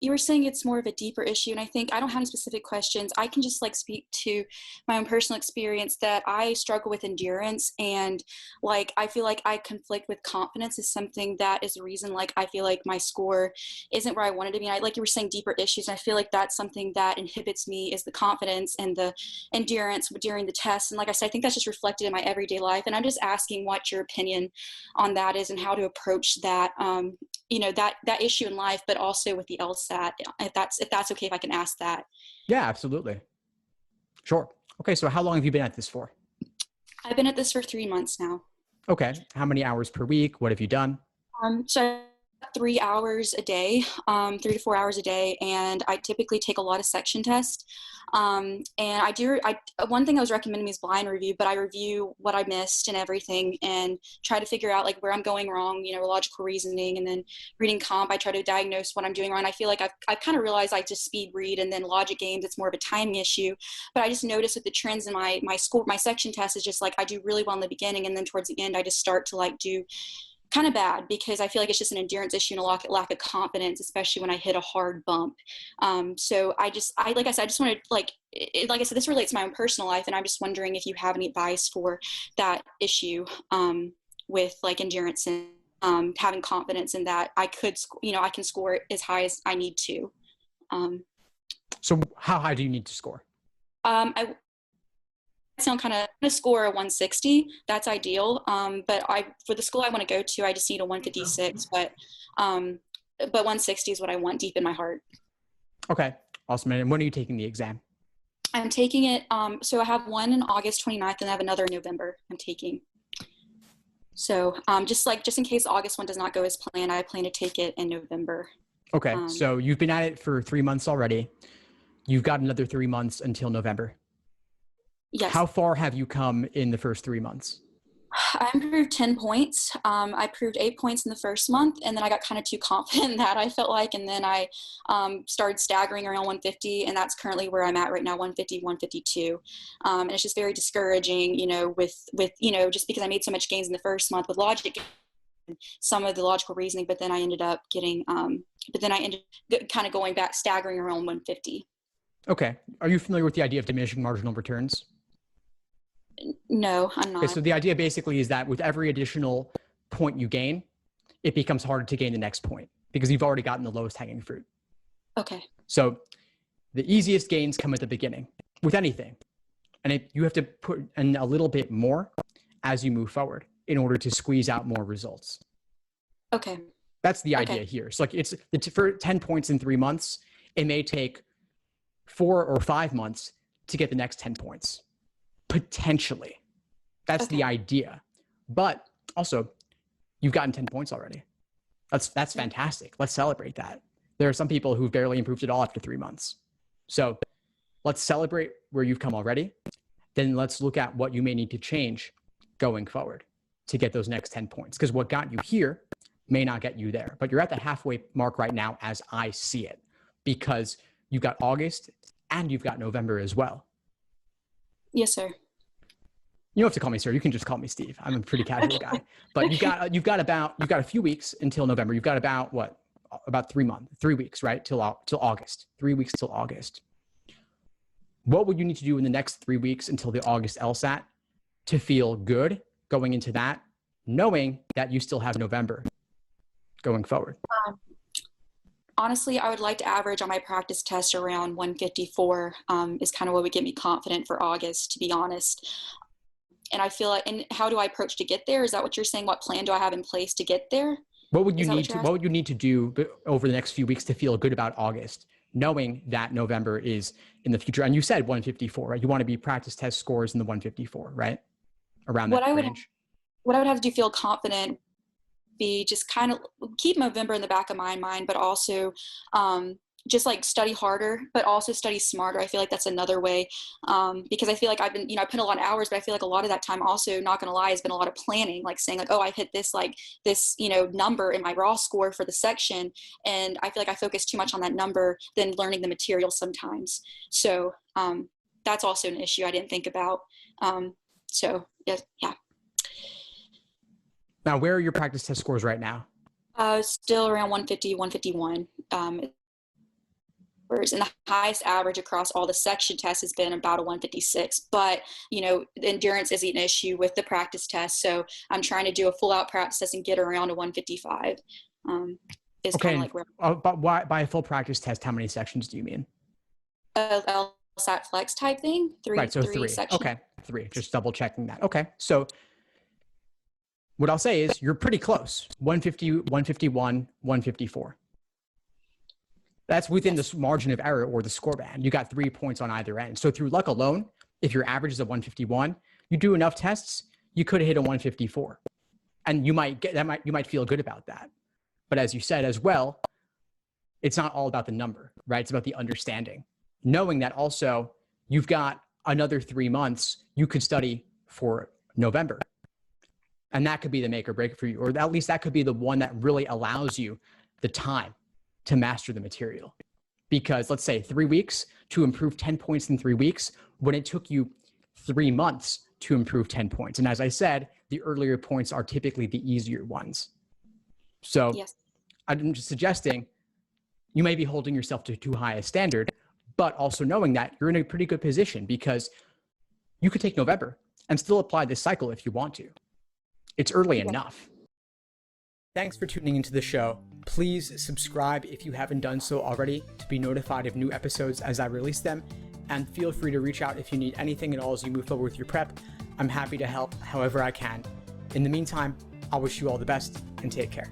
you were saying it's more of a deeper issue, and I think I don't have any specific questions. I can just like speak to my own personal experience that I struggle with endurance, and like I feel like I conflict with confidence is something that is the reason like I feel like my score isn't where I wanted to be. And I like you were saying deeper issues, and I feel like that's something that inhibits me is the confidence and the endurance during the test. And like I said, I think that's just reflected in my everyday life. And I'm just asking what your opinion on that is and how to approach that that issue in life, but also with the LSAT, if that's okay, if I can ask that. Yeah, absolutely. Sure. Okay. So how long have you been at this for? I've been at this for 3 months now. Okay. How many hours per week? What have you done? So 3 hours a day, 3 to 4 hours a day, and I typically take a lot of section tests. And one thing I was recommending is blind review, but I review what I missed and everything and try to figure out like where I'm going wrong, logical reasoning, and then reading comp. I try to diagnose what I'm doing wrong. I feel like I've kind of realized I just speed read, and then logic games, it's more of a timing issue. But I just noticed with the trends in my school, my section test is just like, I do really well in the beginning. And then towards the end, I just start to like do kind of bad because I feel like it's just an endurance issue and a lack of confidence, especially when I hit a hard bump. So like I said, I just wanted like I said, this relates to my own personal life, and I'm just wondering if you have any advice for that issue with like endurance and having confidence in that I can score as high as I need to. So how high do you need to score? I sound kind of score a 160. That's ideal. But for the school I want to go to, I just need a 156. But 160 is what I want deep in my heart. Okay, awesome. And when are you taking the exam? I'm taking it. So I have one in August 29th, and I have another in November. I'm taking. So just in case the August one does not go as planned, I plan to take it in November. Okay, so you've been at it for 3 months already. You've got another 3 months until November. Yes. How far have you come in the first 3 months? I improved 10 points. I proved 8 points in the first month, and then I got kind of too confident in that, I felt like, and then I started staggering around 150, and that's currently where I'm at right now, 150, 152. And it's just very discouraging, with just because I made so much gains in the first month with logic, some of the logical reasoning, but then I ended up getting, kind of going back, staggering around 150. Okay. Are you familiar with the idea of diminishing marginal returns? No, I'm not. Okay, so the idea basically is that with every additional point you gain, it becomes harder to gain the next point because you've already gotten the lowest hanging fruit. Okay. So the easiest gains come at the beginning with anything. And you have to put in a little bit more as you move forward in order to squeeze out more results. Okay. That's the idea here. So like for 10 points in 3 months, it may take 4 or 5 months to get the next 10 points. Potentially. That's the idea. But also, you've gotten 10 points already. That's fantastic. Let's celebrate that. There are some people who've barely improved at all after 3 months. So let's celebrate where you've come already. Then let's look at what you may need to change going forward to get those next 10 points. Because what got you here may not get you there. But you're at the halfway mark right now as I see it. Because you've got August and you've got November as well. Yes, sir. You don't have to call me sir. You can just call me Steve. I'm a pretty casual guy. But you've got a few weeks until November. You've got about 3 weeks, right? Till August. 3 weeks till August. What would you need to do in the next 3 weeks until the August LSAT to feel good going into that, knowing that you still have November going forward? Honestly, I would like to average on my practice test around 154 is kind of what would get me confident for August, to be honest. And I feel like, and how do I approach to get there? Is that what you're saying? What plan do I have in place to get there? What would you need to do over the next few weeks to feel good about August, knowing that November is in the future? And you said 154, right? You want to be practice test scores in the 154, right? Around that range. What I would have to do feel confident be just kind of keep November in the back of my mind, but also just like study harder, but also study smarter. I feel like that's another way because I feel like I've been, I put a lot of hours, but I feel like a lot of that time also, not going to lie, has been a lot of planning, like saying like, oh, I've hit this, number in my raw score for the section. And I feel like I focus too much on that number than learning the material sometimes. So that's also an issue I didn't think about. So yeah. Now, where are your practice test scores right now? Still around 150, 151. and the highest average across all the section tests has been about a 156. But, you know, endurance is an issue with the practice test. So I'm trying to do a full out practice test and get around a 155. Is Okay. kind of like where, but why, by a full practice test, how many sections do you mean? LSAT flex type thing. Right. So three three. sections. Okay. Three. Just double checking that. Okay. So what I'll say is you're pretty close. 150, 151, 154. That's within the margin of error or the score band. You got 3 points on either end. So through luck alone, if your average is a 151, you do enough tests, you could hit a 154. And you might get that, you might feel good about that. But as you said as well, it's not all about the number, right? It's about the understanding. Knowing that also you've got another 3 months you could study for November. And that could be the make or break for you, or at least that could be the one that really allows you the time to master the material. Because let's say 3 weeks to improve 10 points in 3 weeks, when it took you 3 months to improve 10 points. And as I said, the earlier points are typically the easier ones. So Yes. I'm just suggesting you may be holding yourself to too high a standard, but also knowing that you're in a pretty good position because you could take November and still apply this cycle if you want to. It's early enough. Thanks for tuning into the show. Please subscribe if you haven't done so already to be notified of new episodes as I release them. And feel free to reach out if you need anything at all as you move forward with your prep. I'm happy to help however I can. In the meantime, I wish you all the best and take care.